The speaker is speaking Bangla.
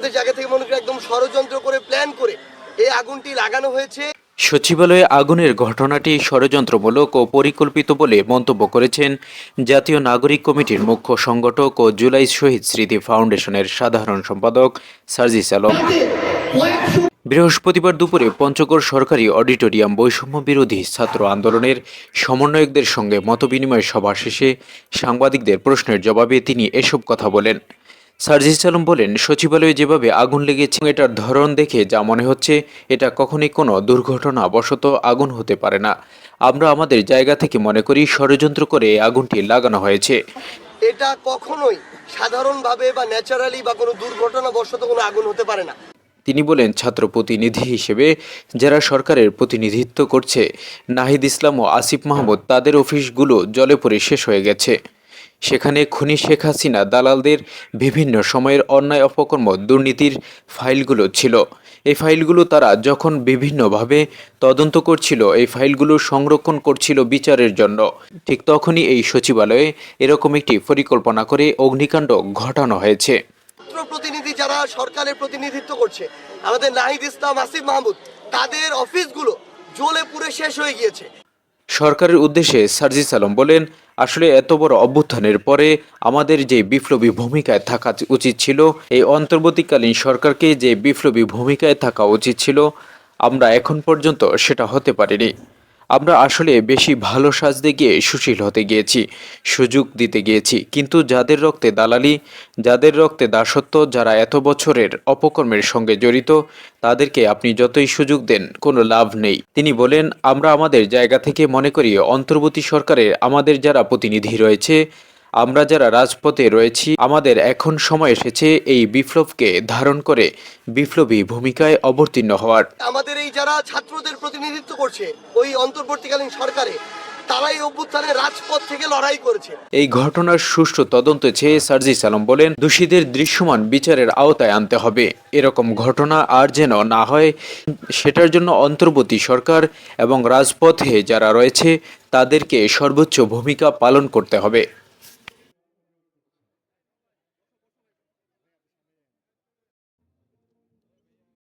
আমাদের জায়গা থেকে মনে করি একদম ষড়যন্ত্র করে প্ল্যান করে এই আগুনটি লাগানো হয়েছে। সচিবালয়ে আগুনের ঘটনাটি ষড়যন্ত্রমূলক ও পরিকল্পিত বলে মন্তব্য করেছেন জাতীয় নাগরিক কমিটির মুখ্য সংগঠক ও জুলাই শহীদ স্মৃতি ফাউন্ডেশনের সাধারণ সম্পাদক সার্জিস আলম। বৃহস্পতিবার দুপুরে পঞ্চগড় সরকারি অডিটোরিয়াম বৈষম্য বিরোধী ছাত্র আন্দোলনের সমন্বয়কদের সঙ্গে মতবিনিময় সভা শেষে সাংবাদিকদের প্রশ্নের জবাবে তিনি এসব কথা বলেন। সার্জিস আলম বলেন, সচিবালয়ে যেভাবে আগুন লেগেছে এটার ধরন দেখে যা মনে হচ্ছে এটা কখনোই কোনো দুর্ঘটনাবশত আগুন হতে পারে না। আমরা আমাদের জায়গা থেকে মনে করি ষড়যন্ত্র করে এই আগুনটি লাগানো হয়েছে। এটা কখনোই সাধারণভাবে বা ন্যাচারালি বা কোনো দুর্ঘটনাবশত কোনো আগুন হতে পারে না। তিনি বলেন, ছাত্র প্রতিনিধি হিসেবে যারা সরকারের প্রতিনিধিত্ব করছে, নাহিদ ইসলাম ও আসিফ মাহমুদ, তাদের অফিসগুলো জলে পড়ে শেষ হয়ে গেছে। সেখানে খুনি শেখ হাসিনা দালালদের বিভিন্ন সময়ের অন্যায় অপকর্ম দুর্নীতির ফাইলগুলো ছিল। এই ফাইলগুলো তারা যখন বিভিন্নভাবে তদন্ত করছিল, এই ফাইলগুলো সংরক্ষণ করছিল বিচারের জন্য, ঠিক তখনই এই সচিবালয়ে এরকম একটি পরিকল্পনা করে অগ্নিকাণ্ড ঘটানো হয়েছে। প্রতিনিধি যারা সরকারের প্রতিনিধিত্ব করছে, আমাদের নাহিদ ইসলাম, আসিফ মাহমুদ, তাদের অফিসগুলো জ্বলে পুড়ে শেষ হয়ে গিয়েছে। সরকারের উদ্দেশ্যে সার্জিস আলম বলেন, আসলে এত বড় অভ্যুত্থানের পরে আমাদের যে বিপ্লবী ভূমিকায় থাকা উচিত ছিল, এই অন্তর্বর্তীকালীন সরকারকে যে বিপ্লবী ভূমিকায় থাকা উচিত ছিল, আমরা এখন পর্যন্ত সেটা হতে পারিনি। আমরা আসলে বেশি ভালো সাজতে গিয়ে সুশীল হতে গিয়েছি, সুযোগ দিতে গিয়েছি, কিন্তু যাদের রক্তে দালালি, যাদের রক্তে দাসত্ব, যারা এত বছরের অপকর্মের সঙ্গে জড়িত, তাদেরকে আপনি যতই সুযোগ দেন কোনো লাভ নেই। তিনি বলেন, আমরা আমাদের জায়গা থেকে মনে করি অন্তর্বর্তী সরকারের আমাদের যারা প্রতিনিধি রয়েছে, আমরা যারা রাজপথে রয়েছি, আমাদের এখন সময় এসেছে এই বিপ্লবকে ধারণ করে বিপ্লবী ভূমিকায় অবতীর্ণ হওয়ার। আমাদের এই যারা ছাত্রদের প্রতিনিধিত্ব করছে ওই অন্তর্বর্তীকালীন সরকারে, তারাই অভ্যুত্থানের রাজপথ থেকে লড়াই করেছে। এই ঘটনার সুষ্ঠু তদন্ত চেয়ে সার্জিস আলম বলেন, দোষীদের দৃশ্যমান বিচারের আওতায় আনতে হবে। এরকম ঘটনা আর যেন না হয়, সেটার জন্য অন্তর্বর্তী সরকার এবং রাজপথে যারা রয়েছে তাদেরকে সর্বোচ্চ ভূমিকা পালন করতে হবে।